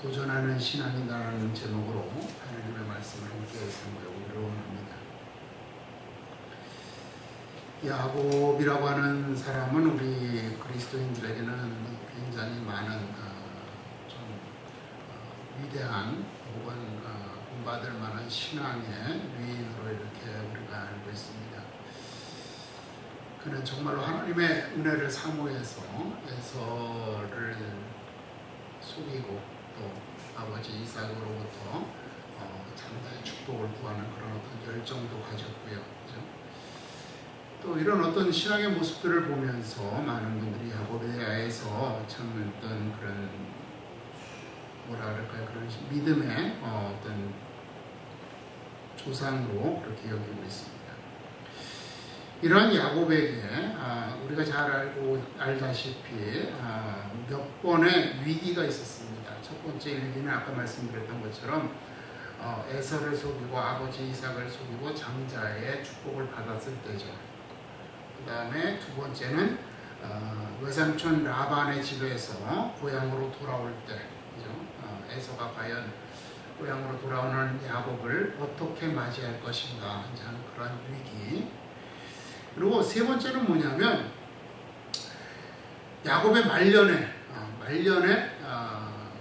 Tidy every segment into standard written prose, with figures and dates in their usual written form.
도전하는 신앙이라는 제목으로 하나님의 말씀을 함께 생각하기로 합니다. 야곱이라고 하는 사람은 우리 그리스도인들에게는 굉장히 많은 좀 위대한 혹은 본받을 만한 신앙의 위인으로 이렇게 우리가 알고 있습니다. 그는 정말로 하나님의 은혜를 사모해서 에서를 속이고 또 아버지 이삭으로부터 장자의 축복을 구하는 그런 어떤 열정도 가졌고요. 그렇죠? 또 이런 어떤 신앙의 모습들을 보면서 많은 분들이 야곱에 대해서 참 어떤 그런 뭐라 그럴까요? 그런 믿음의 어떤 조상으로 그렇게 여기고 있습니다. 이러한 야곱에게 우리가 잘 알다시피 몇 번의 위기가 있었습니다. 첫 번째 위기는 아까 말씀드렸던 것처럼 에서를 속이고 아버지 이삭을 속이고 장자의 축복을 받았을 때죠. 그 다음에 두 번째는 외삼촌 라반의 집에서 고향으로 돌아올 때, 그죠? 에서가 과연 고향으로 돌아오는 야곱을 어떻게 맞이할 것인가 하는 그런 위기. 그리고 세 번째는 뭐냐면 야곱의 말년에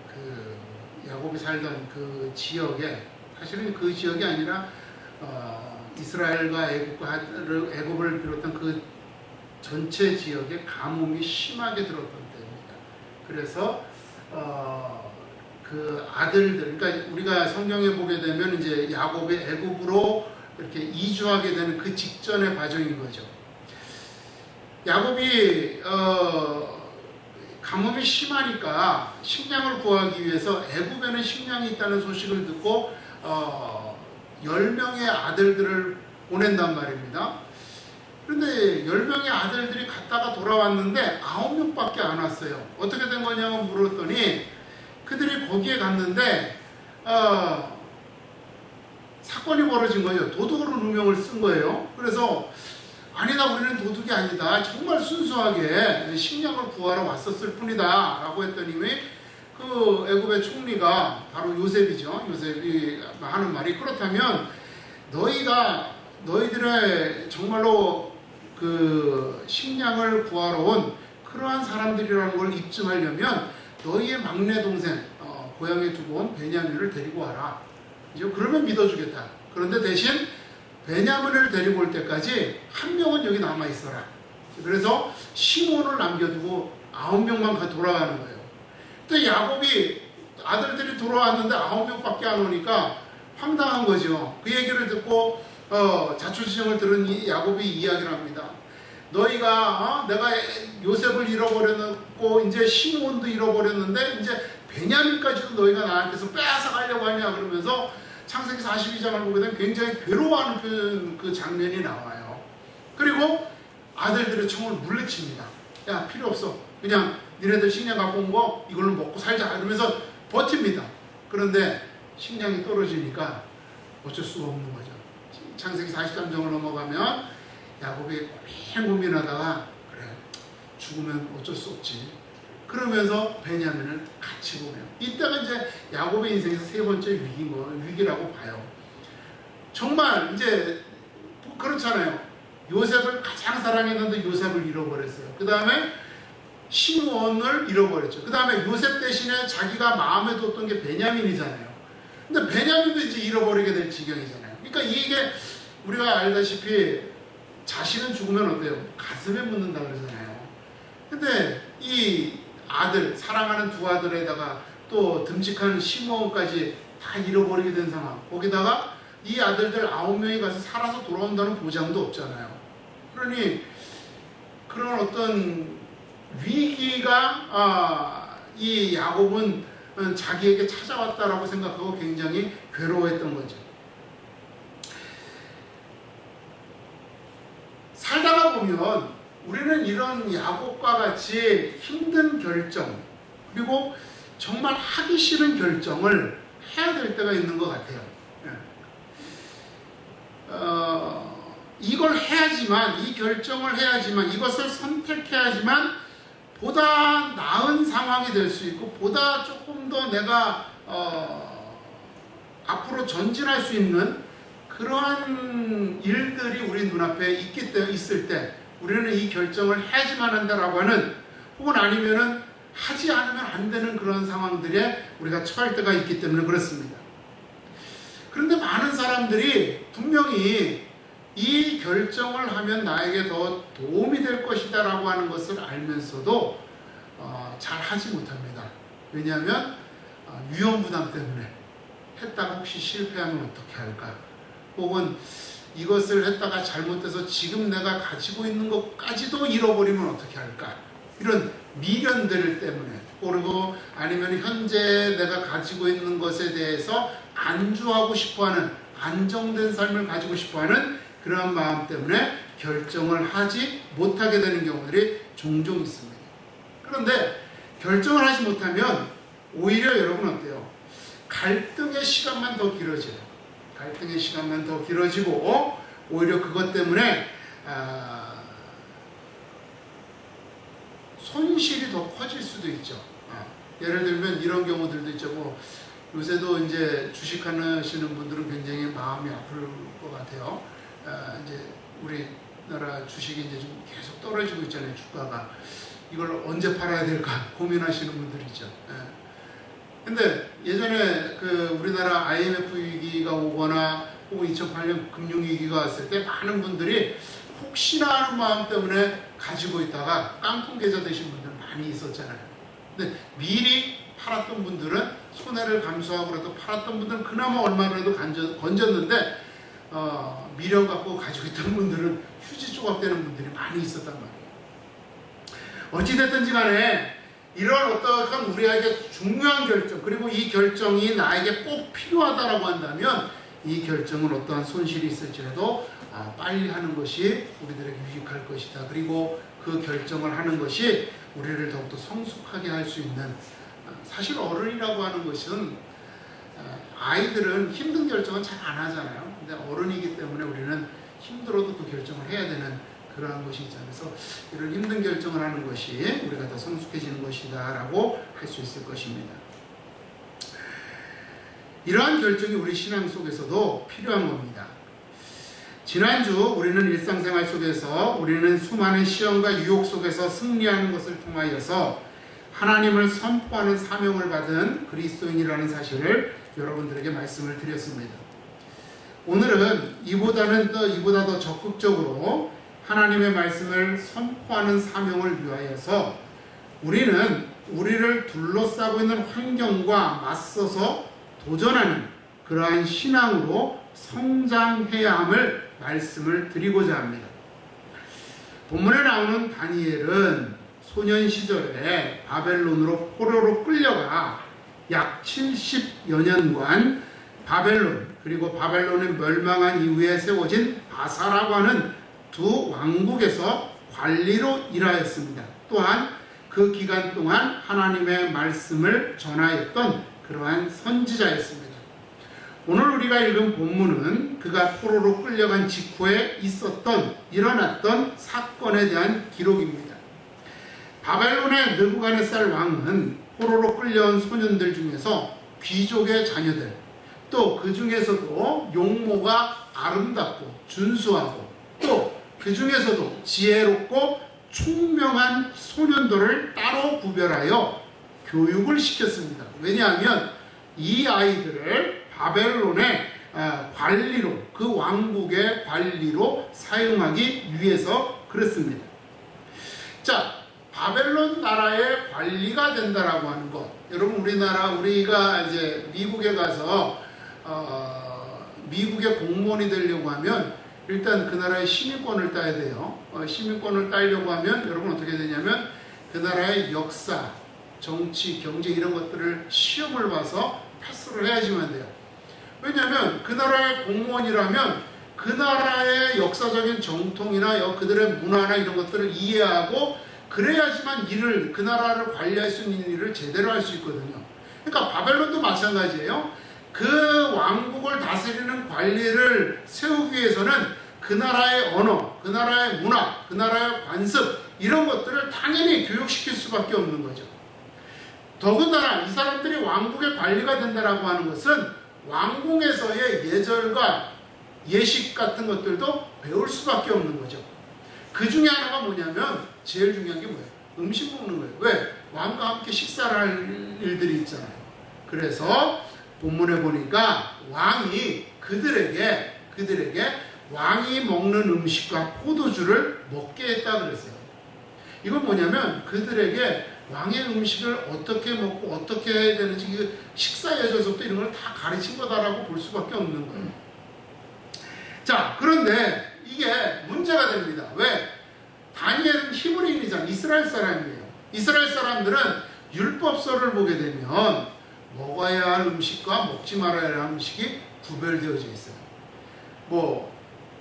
그 야곱이 살던 그 지역에, 사실은 그 지역이 아니라 이스라엘과 애굽을 비롯한 그 전체 지역에 가뭄이 심하게 들었던 때입니다. 그래서 그 아들들, 그러니까 우리가 성경에 보게 되면 이제 야곱이 애굽으로 이렇게 이주하게 되는 그 직전의 과정인 거죠. 야곱이 가뭄이 심하니까 식량을 구하기 위해서 애굽에는 식량이 있다는 소식을 듣고 10명의 아들들을 보낸단 말입니다. 그런데 10명의 아들들이 갔다가 돌아왔는데 9명밖에 안 왔어요. 어떻게 된 거냐고 물었더니 그들이 거기에 갔는데 사건이 벌어진 거예요. 도둑으로 누명을 쓴 거예요. 그래서 아니다, 우리는 도둑이 아니다, 정말 순수하게 식량을 구하러 왔었을 뿐이다 라고 했더니 그 애굽의 총리가 바로 요셉이죠. 요셉이 하는 말이, 그렇다면 너희들의 정말로 그 식량을 구하러 온 그러한 사람들이라는 걸 입증하려면 너희의 막내 동생 고향에 두고 온 베냐민을 데리고 와라. 그러면 믿어주겠다. 그런데 대신 베냐민을 데리고 올 때까지 한 명은 여기 남아있어라. 그래서 시몬을 남겨두고 9명만 돌아가는 거예요. 또 야곱이 아들들이 돌아왔는데 9명밖에 안 오니까 황당한 거죠. 그 얘기를 듣고 자초지종을 들은 야곱이 이야기를 합니다. 너희가 내가 요셉을 잃어버렸고 이제 시몬도 잃어버렸는데 이제 베냐민까지도 너희가 나한테서 빼앗아가려고 하냐, 그러면서 창세기 42장을 보게 되면 굉장히 괴로워하는 그 장면이 나와요. 그리고 아들들의 총을 물리칩니다. 야, 필요 없어, 그냥 니네들 식량 갖고 온 거 이걸로 먹고 살자 이러면서 버팁니다. 그런데 식량이 떨어지니까 어쩔 수가 없는 거죠. 창세기 43장을 넘어가면 야곱이 고민하다가 그래, 죽으면 어쩔 수 없지, 그러면서 베냐민을 같이 보내요. 이때가 이제 야곱의 인생에서 세 번째 위기라고 봐요. 정말 이제 그렇잖아요. 요셉을 가장 사랑했는데 요셉을 잃어버렸어요. 그 다음에 시므온을 잃어버렸죠. 그 다음에 요셉 대신에 자기가 마음에 뒀던 게 베냐민이잖아요. 근데 베냐민도 이제 잃어버리게 될 지경이잖아요. 그러니까 이게 우리가 알다시피 자신은 죽으면 어때요? 가슴에 묻는다 그러잖아요. 근데 이 아들, 사랑하는 두 아들에다가 또 듬직한 시므온까지 다 잃어버리게 된 상황, 거기다가 이 아들들 9명이 가서 살아서 돌아온다는 보장도 없잖아요. 그러니 그런 어떤 위기가 이 야곱은 자기에게 찾아왔다라고 생각하고 굉장히 괴로워했던 거죠. 살다가 보면 우리는 이런 야곱과 같이 힘든 결정, 그리고 정말 하기 싫은 결정을 해야 될 때가 있는 것 같아요. 이걸 해야지만, 이 결정을 해야지만, 이것을 선택해야지만 보다 나은 상황이 될 수 있고 보다 조금 더 내가 앞으로 전진할 수 있는 그러한 일들이 우리 눈앞에 있을 때 우리는 이 결정을 해야지만 한다라고 하는, 혹은 아니면은 하지 않으면 안 되는 그런 상황들에 우리가 처할 때가 있기 때문에 그렇습니다. 그런데 많은 사람들이 분명히 이 결정을 하면 나에게 더 도움이 될 것이다 라고 하는 것을 알면서도 잘 하지 못합니다. 왜냐하면 위험부담 때문에 했다가 혹시 실패하면 어떻게 할까, 혹은 이것을 했다가 잘못해서 지금 내가 가지고 있는 것까지도 잃어버리면 어떻게 할까, 이런 미련들 때문에, 그리고 아니면 현재 내가 가지고 있는 것에 대해서 안주하고 싶어하는, 안정된 삶을 가지고 싶어하는 그런 마음 때문에 결정을 하지 못하게 되는 경우들이 종종 있습니다. 그런데 결정을 하지 못하면 오히려 여러분 어때요? 갈등의 시간만 더 길어져요. 갈등의 시간만 더 길어지고 오히려 그것 때문에 손실이 더 커질 수도 있죠. 예를 들면 이런 경우들도 있죠. 뭐 요새도 이제 주식하시는 분들은 굉장히 마음이 아플 것 같아요. 이제 우리나라 주식이 이제 좀 계속 떨어지고 있잖아요. 주가가. 이걸 언제 팔아야 될까 고민하시는 분들이죠. 근데 예전에 그 우리나라 IMF 위기가 오거나 혹은 2008년 금융위기가 왔을 때 많은 분들이 혹시나 하는 마음 때문에 가지고 있다가 깡통 계좌 되신 분들 많이 있었잖아요. 근데 미리 팔았던 분들은 손해를 감수하고라도 팔았던 분들은 그나마 얼마라도 건졌는데 미련 갖고 가지고 있던 분들은 휴지 조각 되는 분들이 많이 있었단 말이에요. 어찌됐든지 간에 이런 어떠한 우리에게 중요한 결정, 그리고 이 결정이 나에게 꼭 필요하다라고 한다면 이 결정은 어떠한 손실이 있을지라도 빨리 하는 것이 우리들에게 유익할 것이다. 그리고 그 결정을 하는 것이 우리를 더욱더 성숙하게 할 수 있는, 사실 어른이라고 하는 것은 아이들은 힘든 결정은 잘 안 하잖아요. 근데 어른이기 때문에 우리는 힘들어도 그 결정을 해야 되는 그러한 것이 있잖아요. 그래서 이런 힘든 결정을 하는 것이 우리가 더 성숙해지는 것이다 라고 할 수 있을 것입니다. 이러한 결정이 우리 신앙 속에서도 필요한 겁니다. 지난주 우리는 일상생활 속에서 우리는 수많은 시험과 유혹 속에서 승리하는 것을 통하여서 하나님을 선포하는 사명을 받은 그리스도인이라는 사실을 여러분들에게 말씀을 드렸습니다. 오늘은 이보다 더 적극적으로 하나님의 말씀을 선포하는 사명을 위하여서 우리는 우리를 둘러싸고 있는 환경과 맞서서 도전하는 그러한 신앙으로 성장해야 함을 말씀을 드리고자 합니다. 본문에 나오는 다니엘은 소년 시절에 바벨론으로 포로로 끌려가 약 70여 년간 바벨론, 그리고 바벨론이 멸망한 이후에 세워진 바사라고 하는 두 왕국에서 관리로 일하였습니다. 또한 그 기간 동안 하나님의 말씀을 전하였던 그러한 선지자였습니다. 오늘 우리가 읽은 본문은 그가 포로로 끌려간 직후에 일어났던 사건에 대한 기록입니다. 바벨론의 느부갓네살 왕은 포로로 끌려온 소년들 중에서 귀족의 자녀들, 또 그 중에서도 용모가 아름답고 준수하고, 또 그 중에서도 지혜롭고 총명한 소년들을 따로 구별하여 교육을 시켰습니다. 왜냐하면 이 아이들을 바벨론의 관리로, 그 왕국의 관리로 사용하기 위해서 그렇습니다. 자, 바벨론 나라의 관리가 된다라고 하는 것. 여러분, 우리가 이제 미국에 가서 미국의 공무원이 되려고 하면 일단 그 나라의 시민권을 따야 돼요. 시민권을 따려고 하면 여러분 어떻게 되냐면 그 나라의 역사, 정치, 경제 이런 것들을 시험을 봐서 패스를 해야지만 돼요. 왜냐하면 그 나라의 공무원이라면 그 나라의 역사적인 정통이나 그들의 문화나 이런 것들을 이해하고 그래야지만 그 나라를 관리할 수 있는 일을 제대로 할 수 있거든요. 그러니까 바벨론도 마찬가지예요. 그 왕국을 다스리는 관리를 세우기 위해서는 그 나라의 언어, 그 나라의 문화, 그 나라의 관습 이런 것들을 당연히 교육시킬 수밖에 없는 거죠. 더군다나 이 사람들이 왕국의 관리가 된다라고 하는 것은 왕궁에서의 예절과 예식 같은 것들도 배울 수밖에 없는 거죠. 그 중에 하나가 뭐냐면 제일 중요한 게 뭐예요? 음식 먹는 거예요. 왜? 왕과 함께 식사를 할 일들이 있잖아요. 그래서 본문에 보니까 왕이 그들에게 왕이 먹는 음식과 포도주를 먹게 했다 그랬어요. 이건 뭐냐면 그들에게 왕의 음식을 어떻게 먹고 어떻게 해야 되는지 그 식사 예절서부터 이런 걸 다 가르친 거다라고 볼 수밖에 없는 거예요. 자, 그런데 이게 문제가 됩니다. 왜? 다니엘은 히브리인이잖아요. 이스라엘 사람이에요. 이스라엘 사람들은 율법서를 보게 되면 먹어야 할 음식과 먹지 말아야 할 음식이 구별되어져 있어요. 뭐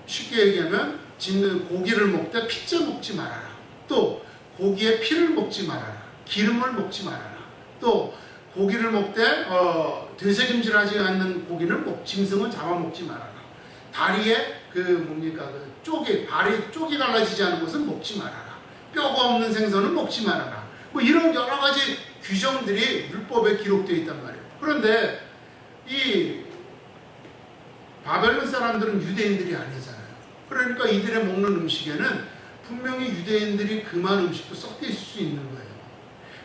쉽게 얘기하면 짓는 고기를 먹되 피째 먹지 말아라. 또 고기의 피를 먹지 말아라. 기름을 먹지 말아라. 또 고기를 먹되 되새김질하지 않는 고기는 짐승은 잡아먹지 말아라. 다리에 발이 쪽이 갈라지지 않은 것은 먹지 말아라. 뼈가 없는 생선은 먹지 말아라. 뭐 이런 여러 가지 규정들이 율법에 기록되어 있단 말이에요. 그런데 이 바벨론 사람들은 유대인들이 아니잖아요. 그러니까 이들의 먹는 음식에는 분명히 유대인들이 금한 음식도 섞여 있을 수 있는 거예요.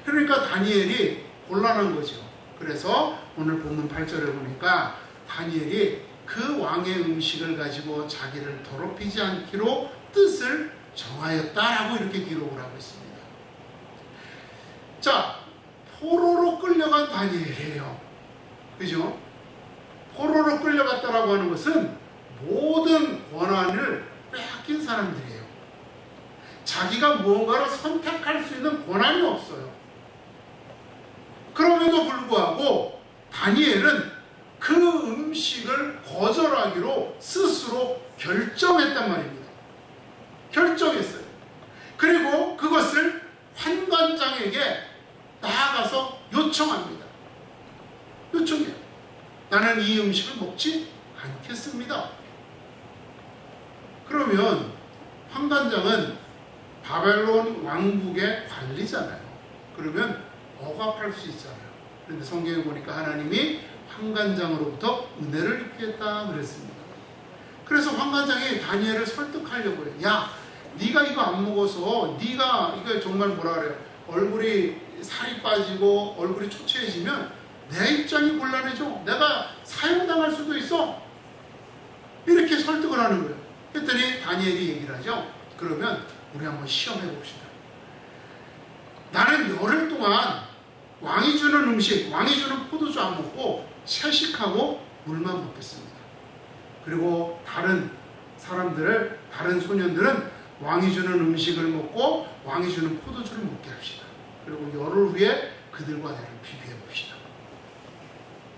그러니까 다니엘이 곤란한 거죠. 그래서 오늘 본문 8절에 보니까 다니엘이 그 왕의 음식을 가지고 자기를 더럽히지 않기로 뜻을 정하였다라고 이렇게 기록을 하고 있습니다. 자, 포로로 끌려간 다니엘이에요. 그죠? 포로로 끌려갔다라고 하는 것은 모든 권한을 빼앗긴 사람들이에요. 자기가 무언가를 선택할 수 있는 권한이 없어요. 그럼에도 불구하고 다니엘은 그 음식을 거절하기로 스스로 결정했단 말입니다. 결정했어요. 그리고 그것을 환관장에게 나아가서 요청합니다. 요청해요. 나는 이 음식을 먹지 않겠습니다. 그러면 환관장은 바벨론 왕국의 관리잖아요. 그러면 억압할 수 있잖아요. 그런데 성경에 보니까 하나님이 환관장으로부터 은혜를 입겠다 그랬습니다. 그래서 환관장이 다니엘을 설득하려고 해요. 야, 네가 이거 안 먹어서 네가 이거 정말 뭐라 그래요? 얼굴이 살이 빠지고 얼굴이 초췌해지면 내 입장이 곤란해져. 내가 사형당할 수도 있어. 이렇게 설득을 하는 거예요. 그랬더니 다니엘이 얘기를 하죠. 그러면 우리 한번 시험해 봅시다. 나는 열흘 동안 왕이 주는 음식, 왕이 주는 포도주 안 먹고 채식하고 물만 먹겠습니다. 그리고 다른 소년들은 왕이 주는 음식을 먹고 왕이 주는 포도주를 먹게 합시다. 그리고 열흘 후에 그들과 나를 비교해 봅시다.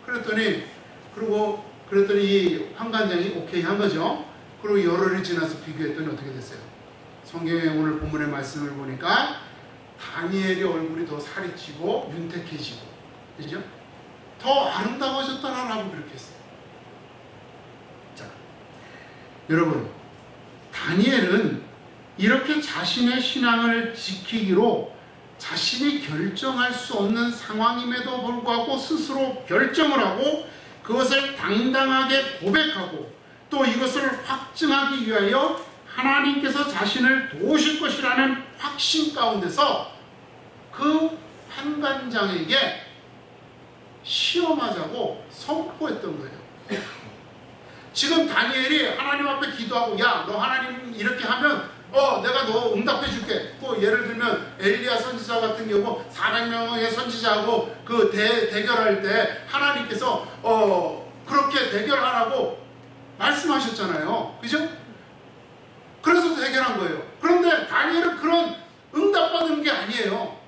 그랬더니 이 환관장이 오케이 한 거죠. 그리고 열흘이 지나서 비교했더니 어떻게 됐어요? 성경의 오늘 본문의 말씀을 보니까 다니엘의 얼굴이 더 살이 찌고 윤택해지고, 그죠? 더 아름다워졌다라고 그렇게 했어요. 자, 여러분, 다니엘은 이렇게 자신의 신앙을 지키기로 자신이 결정할 수 없는 상황임에도 불구하고 스스로 결정을 하고 그것을 당당하게 고백하고 또 이것을 확증하기 위하여 하나님께서 자신을 도우실 것이라는 확신 가운데서 그 환관장에게 시험하자고 선포했던 거예요. 지금 다니엘이 하나님 앞에 기도하고 야, 너 하나님 이렇게 하면 내가 너 응답해 줄게. 또 예를 들면 엘리야 선지자 같은 경우 400명의 선지자하고 그 대결할 때 하나님께서 그렇게 대결하라고 말씀하셨잖아요. 그죠? 그래서 대결한 거예요. 그런데 다니엘은 그런 응답받은 게 아니에요.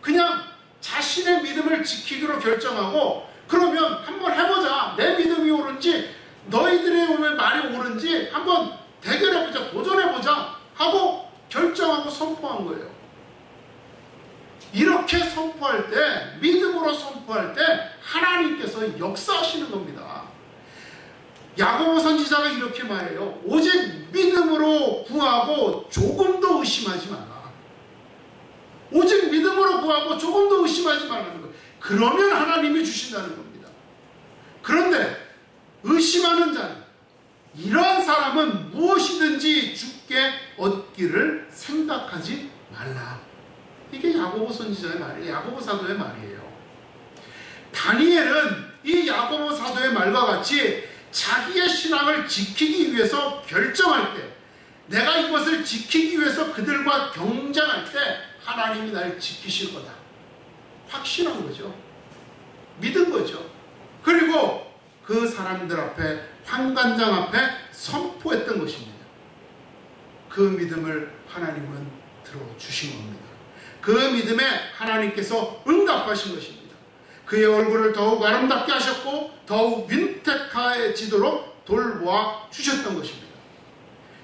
그냥 자신의 믿음을 지키기로 결정하고 그러면 한번 해보자. 내 믿음이 옳은지 너희들의 말이 옳은지 한번 대결해보자. 도전해보자 하고 결정하고 선포한 거예요. 이렇게 선포할 때, 믿음으로 선포할 때 하나님께서 역사하시는 겁니다. 야고보 선지자가 이렇게 말해요. 오직 믿음으로 구하고 조금도 의심하지 마라. 오직 믿음으로 구하고 조금도 의심하지 말라는 거예요. 그러면 하나님이 주신다는 겁니다. 그런데 의심하는 자는, 이러한 사람은 무엇이든지 주께 얻기를 생각하지 말라. 이게 야고보 선지자의 말이에요. 야고보 사도의 말이에요. 다니엘은 이 야고보 사도의 말과 같이 자기의 신앙을 지키기 위해서 결정할 때, 내가 이것을 지키기 위해서 그들과 경쟁할 때 하나님이 날 지키실 거다, 확신한 거죠. 믿은 거죠. 그리고 그 사람들 앞에, 환관장 앞에 선포했던 것입니다. 그 믿음을 하나님은 들어주신 겁니다. 그 믿음에 하나님께서 응답하신 것입니다. 그의 얼굴을 더욱 아름답게 하셨고 더욱 윤택해지도록 돌보아 주셨던 것입니다.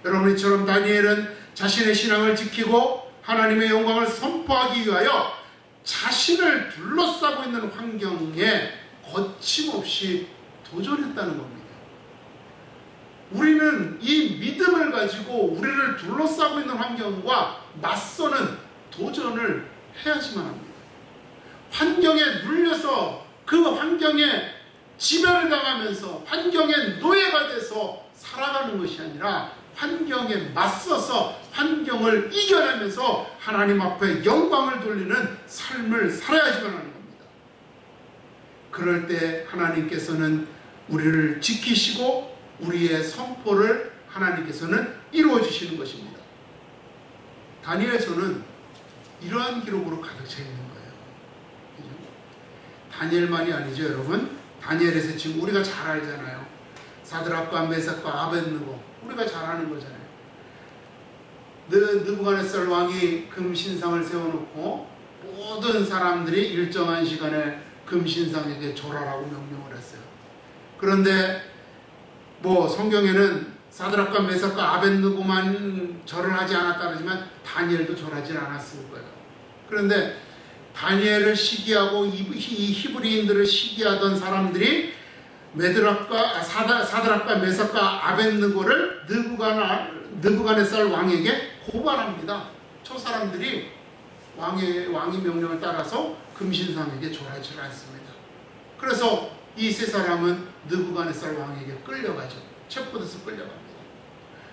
여러분, 이처럼 다니엘은 자신의 신앙을 지키고 하나님의 영광을 선포하기 위하여 자신을 둘러싸고 있는 환경에 거침없이 도전했다는 겁니다. 우리는 이 믿음을 가지고 우리를 둘러싸고 있는 환경과 맞서는 도전을 해야지만 합니다. 환경에 눌려서 그 환경에 지배를 당하면서 환경의 노예가 돼서 살아가는 것이 아니라 환경에 맞서서 환경을 이겨내면서 하나님 앞에 영광을 돌리는 삶을 살아야지만 하는 겁니다. 그럴 때 하나님께서는 우리를 지키시고 우리의 선포를 하나님께서는 이루어 주시는 것입니다. 다니엘서는 이러한 기록으로 가득 차 있는 거예요. 그죠? 다니엘만이 아니죠, 여러분. 다니엘에서 지금 우리가 잘 알잖아요. 사드락과 메삭과 아벳느고, 우리가 잘 아는 거잖아요. 느부갓네살 왕이 금신상을 세워놓고 모든 사람들이 일정한 시간에 금신상에게 절하라고 명령을 했어요. 그런데 성경에는 사드락과 메삭과 아벳느고만 절을 하지 않았다 그러지만 다니엘도 절하지 않았을 거예요. 그런데 다니엘을 시기하고 이 히브리인들을 시기하던 사람들이 사드락과 메삭과 아벳느고를 느부갓네살 왕에게 고발합니다. 저 사람들이 왕의 명령을 따라서 금신상에게 절하지 않습니다. 그래서 이 세 사람은 느부갓네살 왕에게 끌려가죠. 체포돼서 끌려갑니다.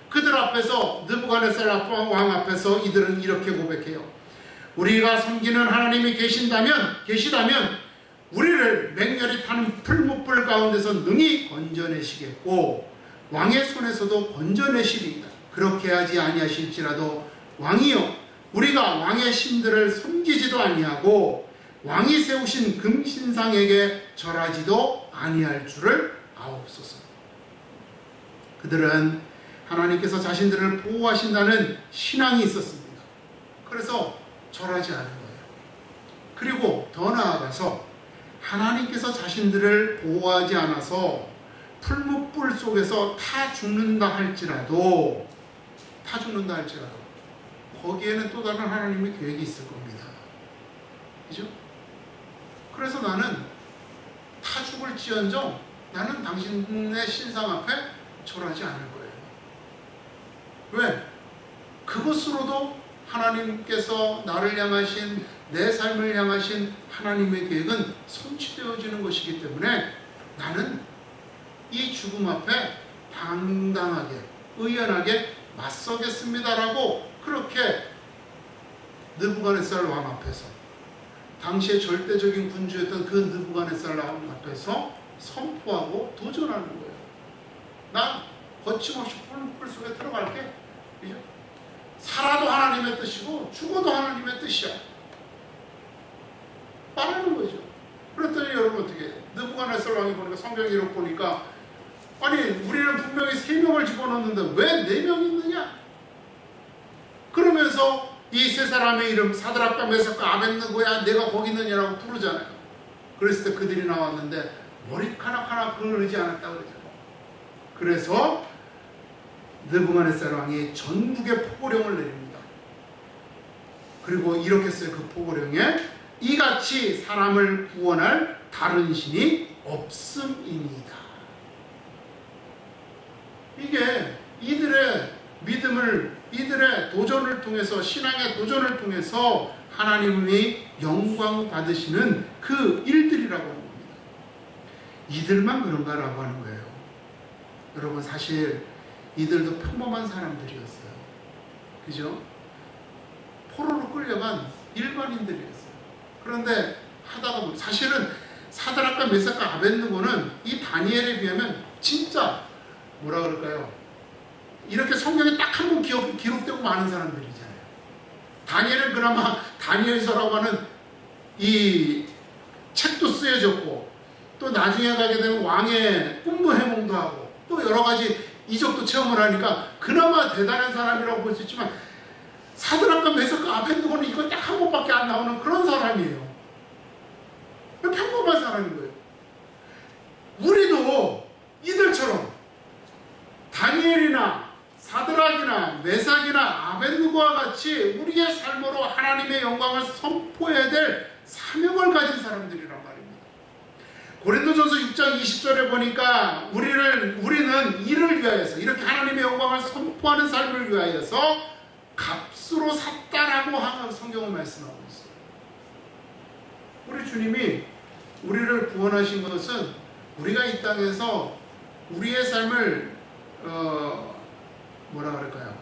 그들 앞에서, 느부갓네살 왕 앞에서 이들은 이렇게 고백해요. 우리가 섬기는 하나님이 계시다면 우리를 맹렬히 타는 풀무불 가운데서 능히 건져내시겠고 왕의 손에서도 건져내시리이다. 그렇게 하지 아니하실지라도 왕이여, 우리가 왕의 신들을 섬기지도 아니하고 왕이 세우신 금신상에게 절하지도 아니할 줄을 아옵소서. 그들은 하나님께서 자신들을 보호하신다는 신앙이 있었습니다. 그래서 절하지 않은 거예요. 그리고 더 나아가서 하나님께서 자신들을 보호하지 않아서 풀무불 속에서 타 죽는다 할지라도 거기에는 또 다른 하나님의 계획이 있을 겁니다. 그죠? 그래서 나는 타 죽을지언정 나는 당신의 신상 앞에 절하지 않을 거예요. 왜? 그것으로도 하나님께서 나를 향하신, 내 삶을 향하신 하나님의 계획은 성취되어지는 것이기 때문에 나는 이 죽음 앞에 당당하게, 의연하게 맞서겠습니다라고 그렇게 느부갓네살 왕 앞에서, 당시의 절대적인 군주였던 그 느부갓네살 왕 앞에서 선포하고 도전하는 거예요. 난 거침없이 풀 속에 들어갈게. 그죠? 살아도 하나님의 뜻이고 죽어도 하나님의 뜻이야. 말하는 거죠. 그랬더니 여러분 어떻게 해요? 느부갓네살 왕이 보니까 성경 기록 보니까 아니 우리는 분명히 3명을 집어넣는데 왜 4명이 있느냐? 그러면서 이 세 사람의 이름 사드락과 메삭과 아벳느고야 내가 거기 있느냐라고 부르잖아요. 그랬을 때 그들이 나왔는데 머리카락 하나 그르지 않았다 그러잖아요. 그래서 느부갓네살 왕이 전국에 포고령을 내립니다. 그리고 이렇게 써요. 그 포고령에 이같이 사람을 구원할 다른 신이 없음이니이다. 이게 이들의 믿음을, 이들의 도전을 통해서, 신앙의 도전을 통해서 하나님이 영광 받으시는 그 일들이라고 하는 겁니다. 이들만 그런가라고 하는 거예요. 여러분, 사실 이들도 평범한 사람들이었어요. 그죠? 포로로 끌려간 일반인들이었어요. 그런데 하다가 보면 사실은 사드락과 메삭과 아벳느고는 이 다니엘에 비하면 진짜 뭐라 그럴까요? 이렇게 성경에 딱 한 번 기록되고 많은 사람들이잖아요. 다니엘은 그나마 다니엘서라고 하는 이 책도 쓰여졌고, 또 나중에 가게 되면 왕의 꿈도 해몽도 하고, 또 여러 가지 이적도 체험을 하니까 그나마 대단한 사람이라고 볼 수 있지만, 사드락과 메삭과 아벳느고는 이거 딱 한 번밖에 안 나오는 그런 사람이에요. 평범한 사람인 거예요. 우리도 이들처럼 다니엘이나 사드락이나 메삭이나 아벳느고와 같이 우리의 삶으로 하나님의 영광을 선포해야 될 사명을 가진 사람들이란 말입니다. 고린도전서 6장 20절에 보니까 우리는 이를 위하여서, 이렇게 하나님의 영광을 선포하는 삶을 위하여서 값으로 샀다라고 성경은 말씀하고 있어요. 우리 주님이 우리를 구원하신 것은 우리가 이 땅에서 우리의 삶을 뭐라 그럴까요?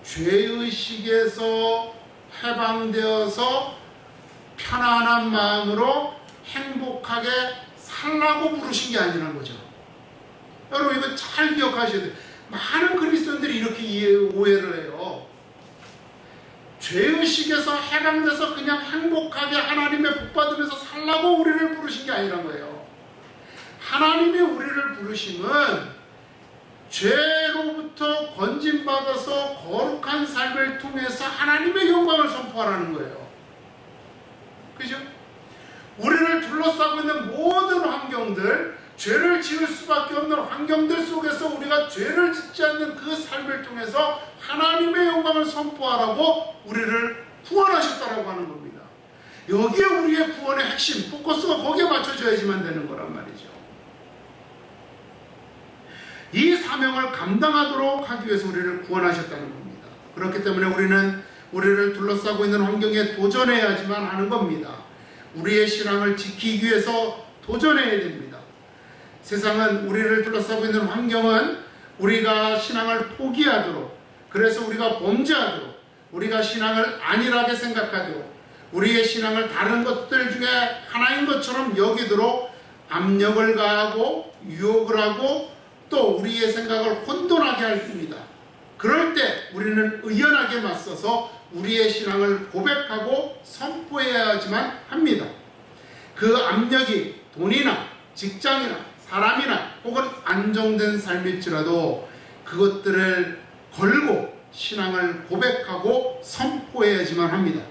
죄의식에서 해방되어서 편안한 마음으로 행복하게 살라고 부르신 게 아니라는 거죠. 여러분, 이거 잘 기억하셔야 돼요. 많은 그리스도인들이 이렇게 오해를 해요. 죄의식에서 해방돼서 그냥 행복하게 하나님의 복 받으면서 살라고 우리를 부르신 게 아니란 거예요. 하나님이 우리를 부르심은 죄로부터 건진받아서 거룩한 삶을 통해서 하나님의 영광을 선포하라는 거예요. 그죠? 우리를 둘러싸고 있는 모든 환경들, 죄를 지을 수밖에 없는 환경들 속에서 우리가 죄를 짓지 않는 그 삶을 통해서 하나님의 영광을 선포하라고 우리를 구원하셨다라고 하는 겁니다. 여기에 우리의 구원의 핵심, 포커스가 거기에 맞춰져야지만 되는 거란 말이죠. 이 사명을 감당하도록 하기 위해서 우리를 구원하셨다는 겁니다. 그렇기 때문에 우리는 우리를 둘러싸고 있는 환경에 도전해야지만 하는 겁니다. 우리의 신앙을 지키기 위해서 도전해야 됩니다. 세상은, 우리를 둘러싸고 있는 환경은 우리가 신앙을 포기하도록, 그래서 우리가 범죄하도록, 우리가 신앙을 안일하게 생각하도록, 우리의 신앙을 다른 것들 중에 하나인 것처럼 여기도록 압력을 가하고 유혹을 하고 또 우리의 생각을 혼돈하게 할 겁니다. 그럴 때 우리는 의연하게 맞서서 우리의 신앙을 고백하고 선포해야지만 합니다. 그 압력이 돈이나 직장이나 사람이나 혹은 안정된 삶일지라도 그것들을 걸고 신앙을 고백하고 선포해야지만 합니다.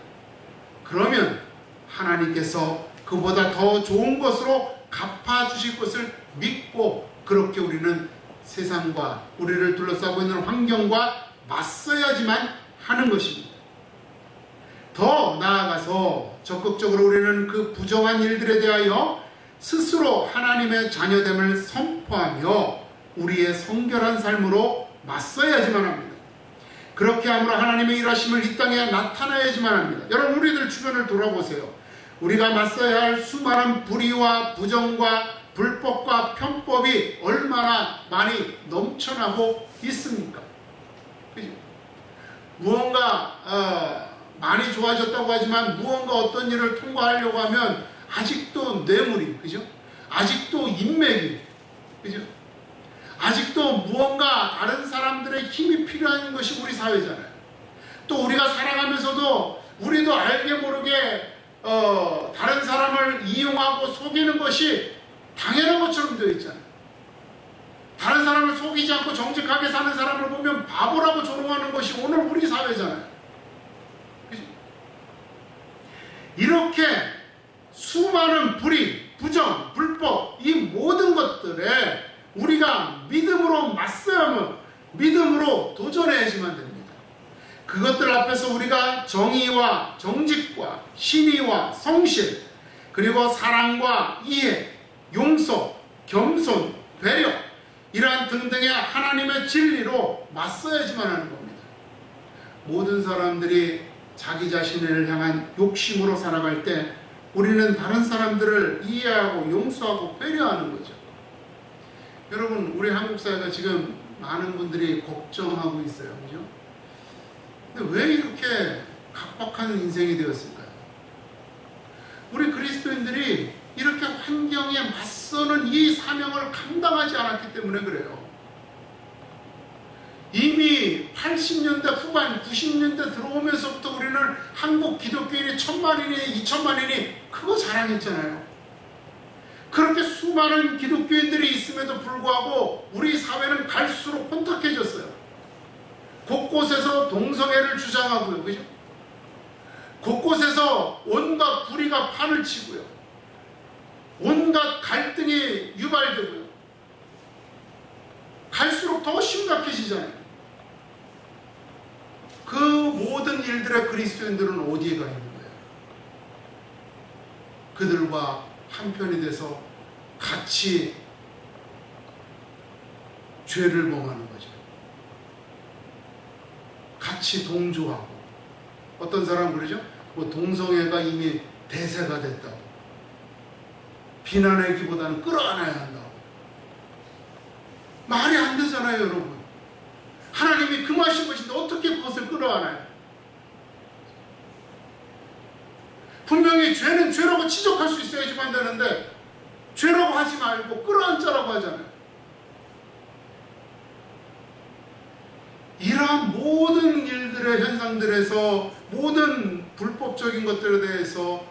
그러면 하나님께서 그보다 더 좋은 것으로 갚아주실 것을 믿고, 그렇게 우리는 세상과 우리를 둘러싸고 있는 환경과 맞서야지만 하는 것입니다. 더 나아가서 적극적으로 우리는 그 부정한 일들에 대하여 스스로 하나님의 자녀됨을 선포하며 우리의 성결한 삶으로 맞서야지만 합니다. 그렇게 함으로 하나님의 일하심을 이 땅에 나타나야지만 합니다. 여러분, 우리들 주변을 돌아보세요. 우리가 맞서야 할 수많은 불의와 부정과 불법과 편법이 얼마나 많이 넘쳐나고 있습니까? 그죠? 무언가 많이 좋아졌다고 하지만 무언가 어떤 일을 통과하려고 하면 아직도 뇌물이, 그죠? 아직도 인맥이, 그죠? 아직도 무언가 다른 사람들의 힘이 필요한 것이 우리 사회잖아요. 또 우리가 살아가면서도 우리도 알게 모르게 다른 사람을 이용하고 속이는 것이 당연한 것처럼 되어 있잖아요. 다른 사람을 속이지 않고 정직하게 사는 사람을 보면 바보라고 조롱하는 것이 오늘 우리 사회잖아요. 그치? 이렇게 수많은 불의, 부정, 불법, 이 모든 것들에 우리가 믿음으로 맞서야만, 믿음으로 도전해야지만 됩니다. 그것들 앞에서 우리가 정의와 정직과 신의와 성실, 그리고 사랑과 이해, 용서, 겸손, 배려, 이러한 등등의 하나님의 진리로 맞서야지만 하는 겁니다. 모든 사람들이 자기 자신을 향한 욕심으로 살아갈 때 우리는 다른 사람들을 이해하고 용서하고 배려하는 거죠. 여러분, 우리 한국 사회가 지금 많은 분들이 걱정하고 있어요. 그죠? 근데 왜 이렇게 각박한 인생이 되었을까요? 우리 그리스도인들이 이렇게 환경에 맞서는 이 사명을 감당하지 않았기 때문에 그래요. 이미 80년대 후반, 90년대 들어오면서부터 우리는 한국 기독교인이 1000만인이, 2000만인이 그거 자랑했잖아요. 그렇게 수많은 기독교인들이 있음에도 불구하고 우리 사회는 갈수록 혼탁해졌어요. 곳곳에서 동성애를 주장하고요. 그죠? 곳곳에서 온갖 불의가 판을 치고요. 온갖 갈등이 유발되고요. 갈수록 더 심각해지잖아요. 그 모든 일들의 그리스도인들은 어디에 가 있는 거예요? 그들과 한편이 돼서 같이 죄를 범하는 거죠. 같이 동조하고. 어떤 사람은 그러죠? 뭐 동성애가 이미 대세가 됐다고. 비난하기보다는 끌어안아야 한다고. 말이 안 되잖아요, 여러분. 하나님이 금하신 것인데 어떻게 그것을 끌어안아요? 분명히 죄는 죄라고 지적할 수 있어야지만 되는데 죄라고 하지 말고 끌어안자라고 하잖아요. 이러한 모든 일들의 현상들에서 모든 불법적인 것들에 대해서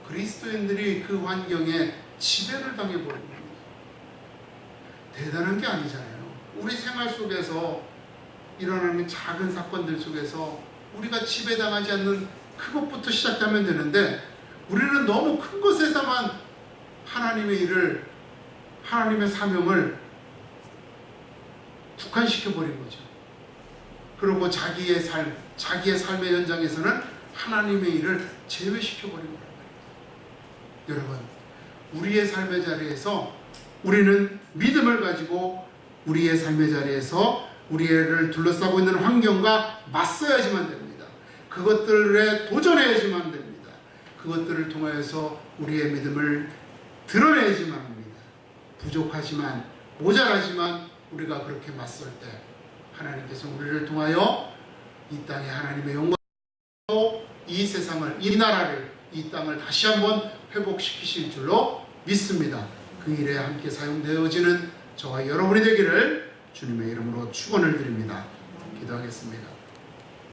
그리스도인들이 그 환경에 지배를 당해버린 겁니다. 대단한 게 아니잖아요. 우리 생활 속에서 일어나는 작은 사건들 속에서 우리가 지배당하지 않는 그것부터 시작하면 되는데 우리는 너무 큰 것에서만 하나님의 일을, 하나님의 사명을 국한시켜버린 거죠. 그리고 자기의 삶의 현장에서는 하나님의 일을 제외시켜버린 거란 말입니다. 여러분, 우리의 삶의 자리에서 우리는 믿음을 가지고 우리의 삶의 자리에서 우리를 둘러싸고 있는 환경과 맞서야지만 됩니다. 그것들에 도전해야지만 됩니다. 그것들을 통하여서 우리의 믿음을 드러내야지만 합니다. 부족하지만, 모자라지만 우리가 그렇게 맞설 때 하나님께서 우리를 통하여 이 땅에 하나님의 영광으로 이 세상을, 이 나라를, 이 땅을 다시 한번 회복시키실 줄로 믿습니다. 그 일에 함께 사용되어지는 저와 여러분이 되기를 주님의 이름으로 축원을 드립니다. 기도하겠습니다.